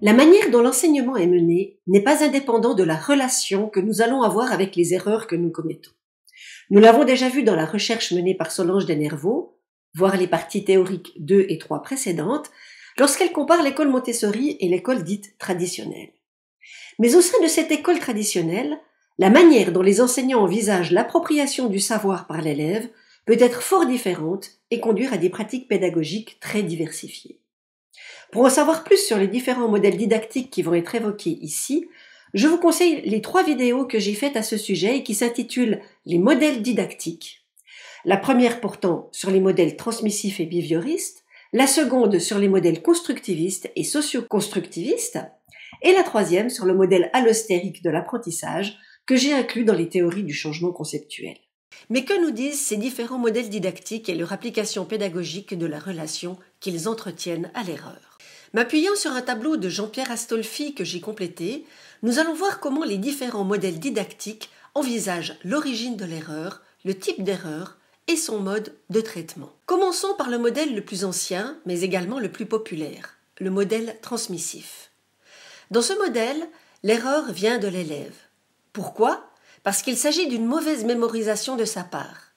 La manière dont l'enseignement est mené n'est pas indépendant de la relation que nous allons avoir avec les erreurs que nous commettons. Nous l'avons déjà vu dans la recherche menée par Solange Denervaux, voir les parties théoriques 2 et 3 précédentes, lorsqu'elle compare l'école Montessori et l'école dite traditionnelle. Mais au sein de cette école traditionnelle, la manière dont les enseignants envisagent l'appropriation du savoir par l'élève peut être fort différente et conduire à des pratiques pédagogiques très diversifiées. Pour en savoir plus sur les différents modèles didactiques qui vont être évoqués ici, je vous conseille les 3 vidéos que j'ai faites à ce sujet et qui s'intitulent « Les modèles didactiques ». La première portant sur les modèles transmissifs et behavioristes, la seconde sur les modèles constructivistes et socio-constructivistes, et la troisième sur le modèle allostérique de l'apprentissage que j'ai inclus dans les théories du changement conceptuel. Mais que nous disent ces différents modèles didactiques et leur application pédagogique de la relation qu'ils entretiennent à l'erreur? M'appuyant sur un tableau de Jean-Pierre Astolfi que j'ai complété, nous allons voir comment les différents modèles didactiques envisagent l'origine de l'erreur, le type d'erreur et son mode de traitement. Commençons par le modèle le plus ancien, mais également le plus populaire, le modèle transmissif. Dans ce modèle, l'erreur vient de l'élève. Pourquoi ? Parce qu'il s'agit d'une mauvaise mémorisation de sa part.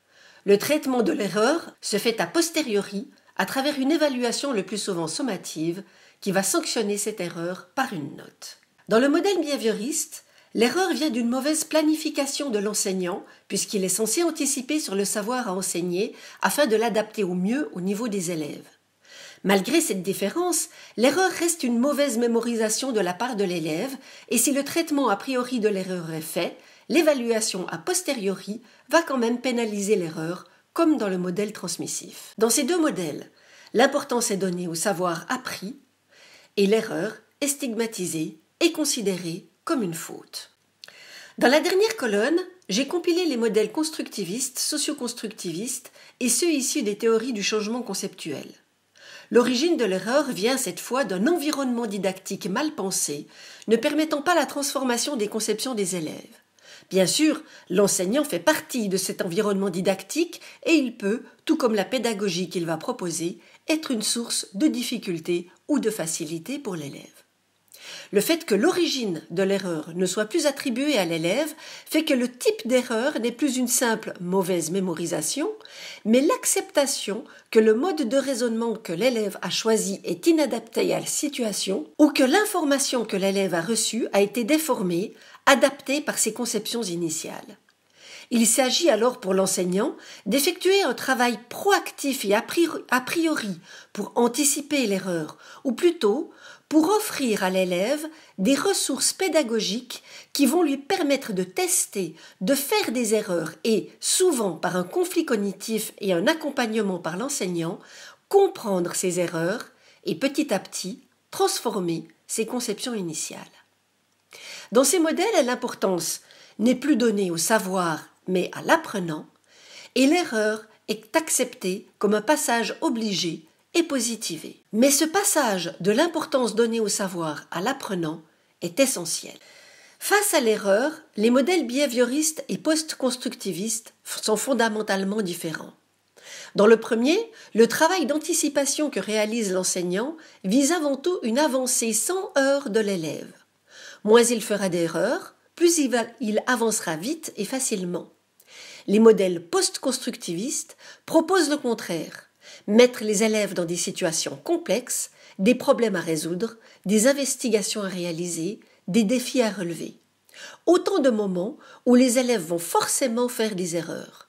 Le traitement de l'erreur se fait a posteriori à travers une évaluation le plus souvent sommative qui va sanctionner cette erreur par une note. Dans le modèle behavioriste, l'erreur vient d'une mauvaise planification de l'enseignant puisqu'il est censé anticiper sur le savoir à enseigner afin de l'adapter au mieux au niveau des élèves. Malgré cette différence, l'erreur reste une mauvaise mémorisation de la part de l'élève et si le traitement a priori de l'erreur est fait, l'évaluation a posteriori va quand même pénaliser l'erreur comme dans le modèle transmissif. Dans ces 2 modèles, l'importance est donnée au savoir appris et l'erreur est stigmatisée et considérée comme une faute. Dans la dernière colonne, j'ai compilé les modèles constructivistes, socio-constructivistes et ceux issus des théories du changement conceptuel. L'origine de l'erreur vient cette fois d'un environnement didactique mal pensé, ne permettant pas la transformation des conceptions des élèves. Bien sûr, l'enseignant fait partie de cet environnement didactique et il peut, tout comme la pédagogie qu'il va proposer, être une source de difficulté ou de facilité pour l'élève. Le fait que l'origine de l'erreur ne soit plus attribuée à l'élève fait que le type d'erreur n'est plus une simple mauvaise mémorisation, mais l'acceptation que le mode de raisonnement que l'élève a choisi est inadapté à la situation ou que l'information que l'élève a reçue a été déformée, adaptée par ses conceptions initiales. Il s'agit alors pour l'enseignant d'effectuer un travail proactif et a priori pour anticiper l'erreur, ou plutôt pour offrir à l'élève des ressources pédagogiques qui vont lui permettre de tester, de faire des erreurs et, souvent par un conflit cognitif et un accompagnement par l'enseignant, comprendre ses erreurs et petit à petit transformer ses conceptions initiales. Dans ces modèles, l'importance n'est plus donnée au savoir mais à l'apprenant, et l'erreur est acceptée comme un passage obligé et positivé. Mais ce passage de l'importance donnée au savoir à l'apprenant est essentiel. Face à l'erreur, les modèles behavioristes et post-constructivistes sont fondamentalement différents. Dans le premier, le travail d'anticipation que réalise l'enseignant vise avant tout une avancée sans heurts de l'élève. Moins il fera d'erreurs, plus il avancera vite et facilement. Les modèles post-constructivistes proposent le contraire, mettre les élèves dans des situations complexes, des problèmes à résoudre, des investigations à réaliser, des défis à relever. Autant de moments où les élèves vont forcément faire des erreurs.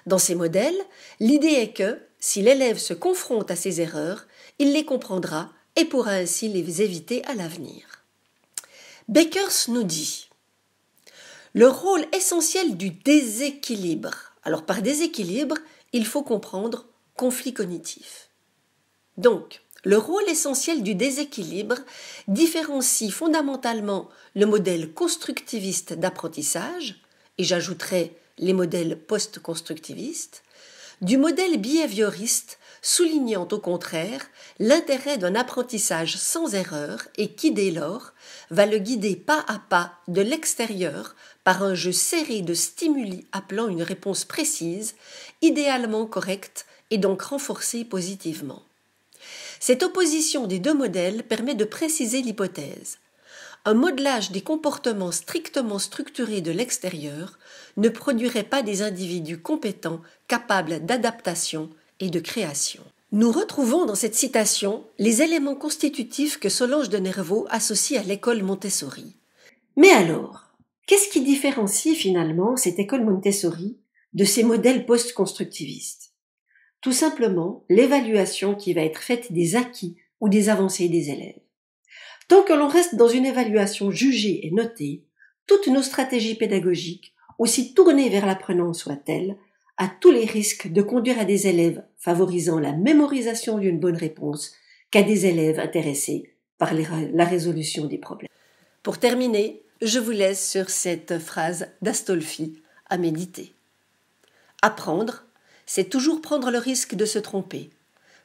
Dans ces modèles, l'idée est que, si l'élève se confronte à ces erreurs, il les comprendra et pourra ainsi les éviter à l'avenir. Beckers nous dit le rôle essentiel du déséquilibre. Alors par déséquilibre, il faut comprendre conflit cognitif. Donc, le rôle essentiel du déséquilibre différencie fondamentalement le modèle constructiviste d'apprentissage, et j'ajouterai les modèles post-constructivistes, du modèle behavioriste, soulignant au contraire l'intérêt d'un apprentissage sans erreur et qui, dès lors, va le guider pas à pas de l'extérieur par un jeu serré de stimuli appelant une réponse précise, idéalement correcte et donc renforcée positivement. Cette opposition des deux modèles permet de préciser l'hypothèse. Un modelage des comportements strictement structurés de l'extérieur ne produirait pas des individus compétents, capables d'adaptation et de création. Nous retrouvons dans cette citation les éléments constitutifs que Solange de Nervaux associe à l'école Montessori. Mais alors, qu'est-ce qui différencie finalement cette école Montessori de ces modèles post-constructivistes? Tout simplement l'évaluation qui va être faite des acquis ou des avancées des élèves. Tant que l'on reste dans une évaluation jugée et notée, toutes nos stratégies pédagogiques, aussi tournées vers l'apprenant soient-elles, a tous les risques de conduire à des élèves favorisant la mémorisation d'une bonne réponse qu'à des élèves intéressés par la résolution des problèmes. Pour terminer, je vous laisse sur cette phrase d'Astolfi à méditer. Apprendre, c'est toujours prendre le risque de se tromper.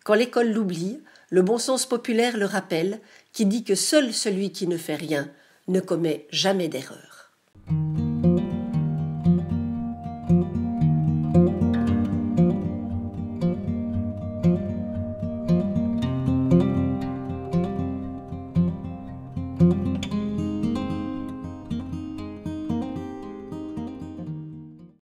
Quand l'école l'oublie, le bon sens populaire le rappelle, qui dit que seul celui qui ne fait rien ne commet jamais d'erreur.